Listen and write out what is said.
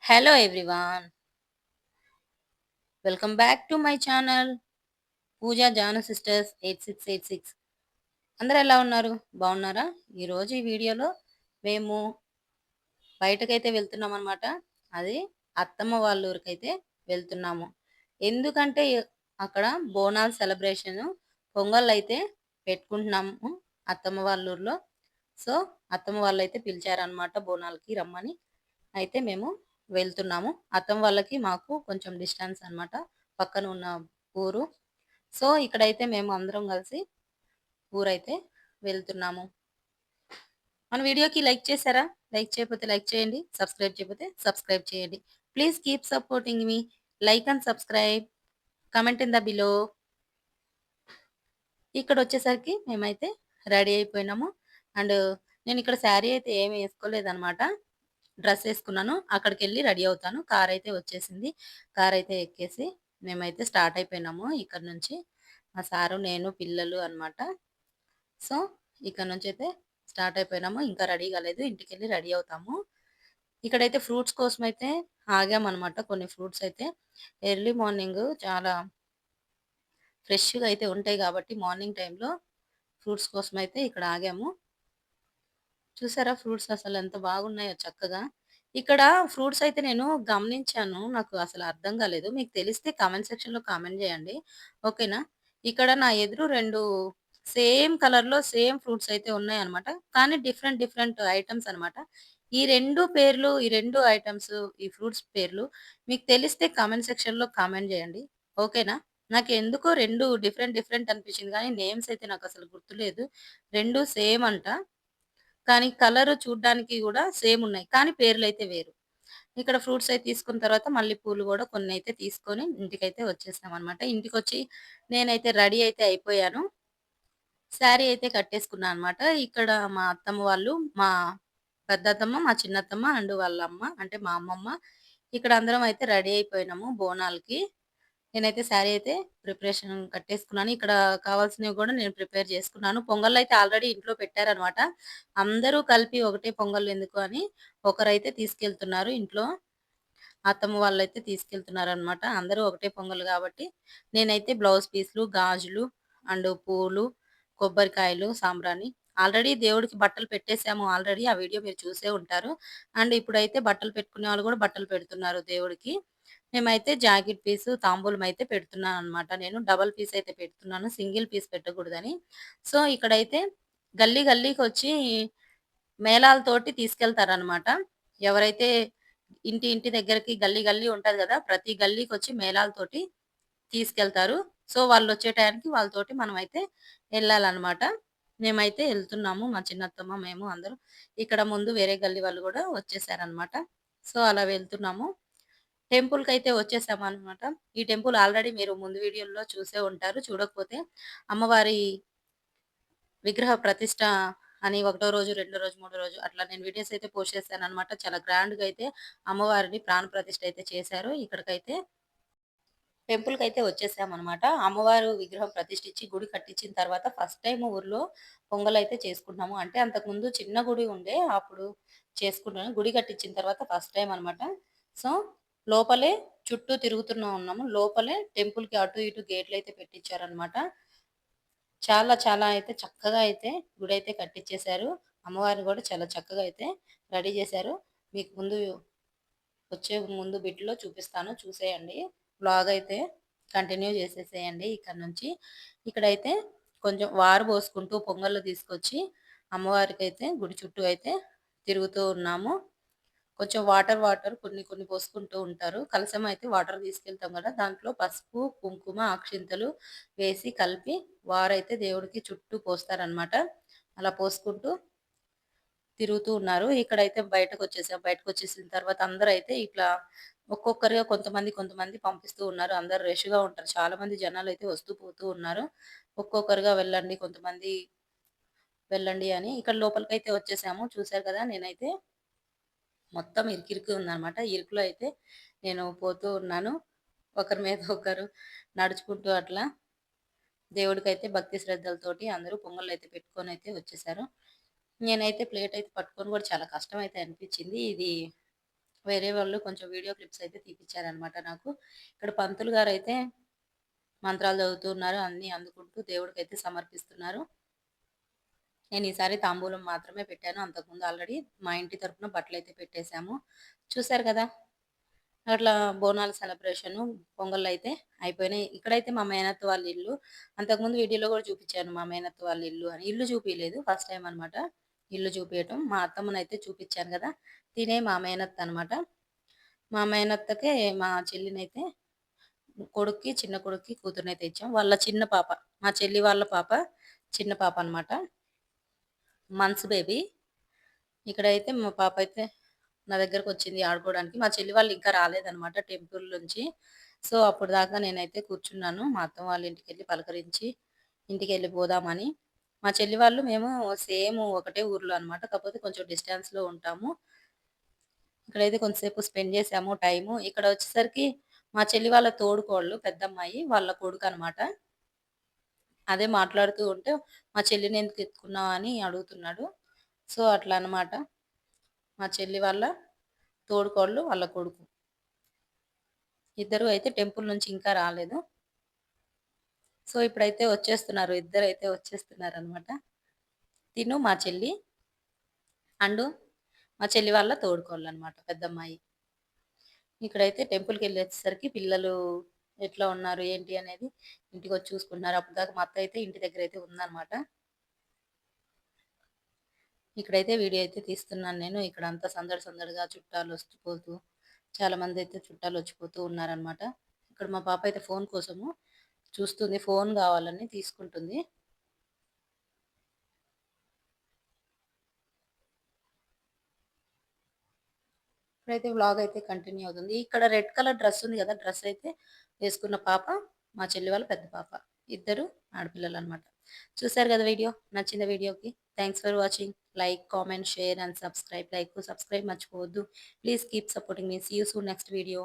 Hello everyone. Welcome back to my channel Pooja Janu sisters 8686. అందరూ ఎలా ఉన్నారు? బాగున్నారా? ఈరోజు ఈ వీడియోలో మేము బయటకైతే వెళ్తున్నామన్నమాట. అది అత్తమ్మ వాళ్ళ ఊరికైతే వెళ్తున్నాము. ఎందుకంటే అక్కడ బోనాల సెలబ్రేషన్ పొంగల్ అయితే పెట్టుకుంటున్నాము అత్తమ్మ వాళ్ళ ఊర్లో. సో అత్తమ్మ వాళ్ళైతే పిలిచారనమాట బోనాలకి రమ్మని. అయితే మేము వెళ్తున్నాము. అత్తమ్మ వాళ్ళకి మాకు కొంచెం డిస్టెన్స్ అన్నమాట. పక్కన ఉన్న ఊరు. సో ఇక్కడైతే మేము అందరం కలిసి ఊరైతే వెళ్తున్నాము. మన వీడియోకి లైక్ చేశారా? లైక్ చేయకపోతే లైక్ చేయండి. సబ్స్క్రైబ్ చేయకపోతే సబ్స్క్రైబ్ చేయండి. Please keep supporting me. Like and subscribe. Comment in the below. ఇక్కడ వచ్చేసరికి మేమైతే రెడీ అయిపోయినాము. అండ్ నేను ఇక్కడ శారీ అయితే ఏమి వేసుకోలేదన్నమాట. డ్రెస్ వేసుకున్నాను. అక్కడికెళ్ళి రెడీ అవుతాను. కార్ అయితే వచ్చేసింది. కార్ అయితే ఎక్కేసి మేమైతే స్టార్ట్ అయిపోయినాము ఇక్కడ నుంచి. మా సారు, నేను, పిల్లలు అన్నమాట. సో ఇక్కడ నుంచి అయితే స్టార్ట్ అయిపోయినాము. ఇంకా రెడీ కాలేదు. ఇంటికెళ్ళి రెడీ అవుతాము. ఇక్కడైతే ఫ్రూట్స్ కోసం అయితే ఆగామన్నమాట. కొన్ని ఫ్రూట్స్ అయితే ఎర్లీ మార్నింగ్ చాలా ఫ్రెష్‌గా అయితే ఉంటాయి కాబట్టి మార్నింగ్ టైంలో ఫ్రూట్స్ కోసం అయితే ఇక్కడ ఆగాము. చూసారా ఫ్రూట్స్ అసలు ఎంత బాగున్నాయో చక్కగా. ఇక్కడ ఫ్రూట్స్ అయితే నేను గమనించాను. నాకు అసలు అర్థం కాలేదు. మీకు తెలిస్తే కామెంట్ సెక్షన్‌లో కామెంట్ చేయండి. ఓకేనా? ఇక్కడ నా ఎదురు 2 సేమ్ కలర్‌లో సేమ్ ఫ్రూట్స్ అయితే ఉన్నాయన్నమాట. కానీ డిఫరెంట్ డిఫరెంట్ ఐటెమ్స్ అన్నమాట. ఈ 2 ఐటెమ్స్ ఈ ఫ్రూట్స్ పేర్లు మీకు తెలిస్తే కామెంట్ సెక్షన్‌లో కామెంట్ చేయండి. ఓకేనా? నాకెందుకో 2 డిఫరెంట్ డిఫరెంట్ అనిపించింది గానీ నేమ్స్ అయితే నాకసలు గుర్తులేదు. 2 సేమ్ అంట. కానీ కలర్ చూడ్డానికి గూడా సేమ్ ఉన్నాయి. కానీ పేర్లయితే వేరు. ఇక్కడ ఫ్రూట్స్ అయితే తీసుకున్న తర్వాత మళ్ళీ పూలు గూడా కొన్నయితే తీసుకొని ఇంటికైతే వచ్చేసామనమాట. ఇంటికొచ్చి నేనైతే రెడీ అయితే అయిపోయాను. శారీ అయితే కట్టేసుకున్నా అనమాట. ఇక్కడ మా అత్తమ్మ వాళ్ళు, మా పెద్దత్తమ్మ, మా చిన్నత్తమ్మ అండ్ వాళ్ళ అమ్మ అంటే మా అమ్మమ్మ ఇక్కడ అందరం అయితే రెడీ అయిపోయినాము బోనాలకి. నేనైతే శారీ అయితే ప్రిపరేషన్ కట్టేసుకున్నాను. ఇక్కడ కావాల్సినవి గూడా నేను ప్రిపేర్ చేసుకున్నాను. పొంగళ్ళైతే ఆల్రెడీ ఇంట్లో పెట్టారనమాట. అందరూ కలిపి ఒకటే పొంగల్ ఎందుకు అని ఒకరైతే తీసుకెళ్తున్నారు ఇంట్లో. అత్తమ్మ వాళ్ళైతే తీసుకెళ్తున్నారనమాట. అందరూ ఒకటే పొంగల్ గాబట్టి, నేనైతే బ్లౌజ్ పీస్‌లు, గాజులు అండ్ పూలు, కొబ్బరికాయలు, సాంబ్రాణి ఆల్రెడీ దేవుడికి బట్టలు పెట్టేసాము ఆల్రెడీ. ఆ వీడియో మీరు చూసే ఉంటారు. అండ్ ఇప్పుడైతే బట్టలు పెట్టుకునే వాళ్ళు గూడా బట్టలు పెడుతున్నారు దేవుడికి. మేమైతే జాకెట్ పీసు, తాంబూలం అయితే పెడుతున్నాననమాట నేను. డబుల్ పీస్ అయితే పెడుతున్నాను. Single piece పెట్టకూడదని. సో, ఇక్కడైతే గల్లీ గల్లీకొచ్చి మేళాలతోటి తీసుకెళ్తారనమాట. ఎవరైతే ఇంటి దగ్గరకి గల్లీ గల్లీ ఉంటది గదా! ప్రతి గల్లీకొచ్చి మేళాలతోటి తీసుకెళ్తారు. సో, వాళ్ళొచ్చే టయానికి వాళ్ళతోటి మనమైతే ఎళ్ళాలనమాట. మేమైతే ఎళ్తున్నాము. మా చిన్నత్తమ్మ, మేము అందరం. ఇక్కడ ముందు వేరే గల్లీ వాళ్ళు గూడా వచ్చేసారనమాట. సో, అలా వెళ్తున్నాము. టెంపుల్‌కైతే వచ్చేసామనమాట. ఈ టెంపుల్ ఆల్రెడీ మీరు ముందు వీడియోల్లో చూసే ఉంటారు. చూడకపోతే అమ్మవారి విగ్రహ ప్రతిష్ఠ అని ఒకటో రోజు, రెండో రోజు, మూడో రోజు అట్లా నేను వీడియోస్ అయితే పోస్ట్ చేశాననమాట. చాలా గ్రాండ్‌గా అయితే అమ్మవారిని ప్రాణ ప్రతిష్ఠ అయితే చేశారు. ఇక్కడికైతే టెంపుల్‌కైతే వచ్చేసామనమాట. అమ్మవారు విగ్రహం ప్రతిష్ఠించి గుడి కట్టించిన తర్వాత ఫస్ట్ టైమ్ ఊర్లో పొంగలైతే చేసుకుంటున్నాము. అంటే అంతకుముందు చిన్న గుడి ఉండే అప్పుడు చేసుకుంటున్నాం. గుడి కట్టించిన తర్వాత ఫస్ట్ టైమ్ అనమాట. సో, లోపలే చుట్టూ తిరుగుతున్నా ఉన్నాము. లోపలే టెంపుల్‌కి అటు ఇటు గేట్లయితే పెట్టించారనమాట. చాలా చాలా అయితే చక్కగా అయితే గుడైతే కట్టిచ్చేశారు. అమ్మవారిని గూడా చాలా చక్కగా అయితే రెడీ జేశారు. మీకు వచ్చే ముందు బిట్‌లో చూపిస్తాను చూసేయండి. వ్లాగ్ అయితే కంటిన్యూ చేసేసేయండి ఇక్కడి నుంచి. ఇక్కడైతే కొంచెం వారు పోసుకుంటూ పొంగల్లు తీసుకొచ్చి అమ్మవారికైతే గుడి చుట్టూ అయితే తిరుగుతూ ఉన్నాము. కొంచెం వాటర్ కొన్ని కొన్ని పోసుకుంటూ ఉంటారు. కలశం అయితే వాటర్ తీసుకెళ్తాం గదా! దాంట్లో పసుపు, కుంకుమ, అక్షింతలు వేసి కలిపి వారైతే దేవుడికి చుట్టూ పోస్తారనమాట. అలా పోసుకుంటూ తిరుగుతూ ఉన్నారు. ఇక్కడైతే బయటకొచ్చేసాం. బయటకొచ్చేసిన తర్వాత అందరైతే ఇట్లా ఒక్కొక్కరుగా కొంతమంది పంపిస్తూ ఉన్నారు. అందరూ రష్‌గా ఉంటారు. చాలా మంది జనాలైతే వస్తూ పోతూ ఉన్నారు. ఒక్కొక్కరుగా వెళ్ళండి, కొంతమంది వెళ్ళండి అని. ఇక్కడ లోపలికైతే వచ్చేసాము. చూసారు కదా! నేనైతే మొత్తం ఇరుకిరుకు ఉందనమాట. ఇరుకులో అయితే నేను పోతూ ఉన్నాను. ఒకరి మీద ఒకరు నడుచుకుంటూ అట్లా దేవుడికైతే భక్తి శ్రద్ధలతోటి అందరూ పొంగళ్ళైతే పెట్టుకొనైతే వచ్చేసారు. నేనైతే ప్లేట్ అయితే పట్టుకొని కూడా చాలా కష్టమైతే అనిపిచ్చింది. ఇది వేరే వాళ్ళు కొంచెం వీడియో క్లిప్స్ అయితే తీపిచ్చారనమాట నాకు. ఇక్కడ పంతులు గారైతే మంత్రాలు చదువుతున్నారు. అన్నీ అందుకుంటూ దేవుడికైతే సమర్పిస్తున్నారు. నేను ఈసారి తాంబూలం మాత్రమే పెట్టాను. అంతకుముందు ఆల్రెడీ మా ఇంటి తరపున బట్టలైతే పెట్టేసాము. చూసారు కదా! అట్లా బోనాల సెలబ్రేషను, పొంగళ్ళైతే అయిపోయినాయి. ఇక్కడైతే మా మేనత్త వాళ్ళ ఇల్లు. అంతకుముందు వీడియోలో గూడా చూపిచ్చాను మా మేనత్త వాళ్ళ ఇల్లు అని. ఇల్లు చూపియలేదు. ఫస్ట్ టైమ్ అనమాట ఇల్లు చూపియటం. మా అత్తమ్మనైతే చూపిచ్చాను గదా! తినే మా మేనత్త అనమాట. మా మేనత్తకే మా చెల్లినైతే కొడుక్కి, చిన్న కొడుక్కి కూతురినైతే ఇచ్చాం. వాళ్ళ చిన్న పాప, మా చెల్లి వాళ్ళ పాప చిన్న పాప అనమాట. Months baby. ఇక్కడైతే మా పాపైతే నా దగ్గరకొచ్చింది ఆడుకోవడానికి. మా చెల్లి వాళ్ళు ఇంకా రాలేదనమాట టెంపుల్ నుంచి. సో, అప్పటిదాకా నేనైతే కూర్చున్నాను. మా అత్తమ్మ వాళ్ళ ఇంటికెళ్ళి పలకరించి ఇంటికెళ్ళిపోదామని. మా చెల్లి వాళ్ళు మేము సేమ్ ఒకటే ఊర్లో అనమాట. కాకపోతే కొంచెం డిస్టెన్స్‌లో ఉంటాము. ఇక్కడైతే కొంతసేపు స్పెండ్ చేసాము టైము. ఇక్కడ వచ్చేసరికి మా చెల్లి వాళ్ళ తోడికోడలు పెద్దమ్మాయి, వాళ్ళ కొడుకనమాట. అదే మాట్లాడుతూ ఉంటే మా చెల్లిని ఎందుకు ఎత్తుకున్నావు అని అడుగుతున్నాడు. సో, అట్లా అనమాట. మా చెల్లి వాళ్ళ తోడికోడలు, వాళ్ళ కొడుకు. ఇద్దరు అయితే టెంపుల్ నుంచి ఇంకా రాలేదు. సో, ఇప్పుడైతే వచ్చేస్తున్నారు. ఇద్దరైతే వచ్చేస్తున్నారనమాట. తిను మా చెల్లి అండ్ మా చెల్లి వాళ్ళ తోడికోడలనమాట పెద్దమ్మాయి. ఇక్కడైతే టెంపుల్‌కెళ్ళొచ్చేసరికి పిల్లలు ఎట్లా ఉన్నారు, ఏంటి అనేది ఇంటికొచ్చి చూసుకుంటున్నారు. అప్పటిదాకా మా అత్త అయితే ఇంటి దగ్గరైతే ఉందనమాట. ఇక్కడైతే వీడియో అయితే తీస్తున్నాను నేను. ఇక్కడంతా సందడి సందడిగా చుట్టాలొచ్చిపోతూ చాలామందైతే చుట్టాలొచ్చిపోతూ ఉన్నారనమాట. ఇక్కడ మా పాప అయితే ఫోను కోసము చూస్తుంది. ఫోను గావాలని తీసుకుంటుంది. ఇప్పుడైతే వ్లాగ్ అయితే కంటిన్యూ అవుతుంది. ఇక్కడ రెడ్ కలర్ డ్రెస్ ఉంది గదా! డ్రెస్ అయితే వేసుకున్న పాప మా చెల్లి వాళ్ళ పెద్ద పాప. ఇద్దరు ఆడపిల్లలనమాట. చూసారు గదా వీడియో. నచ్చిందా వీడియోకి? Thanks for watching. Like, comment, share and subscribe. Like, subscribe మర్చిపోవద్దు. ప్లీజ్ కీప్ సపోర్టింగ్ మీ. See you soon next video.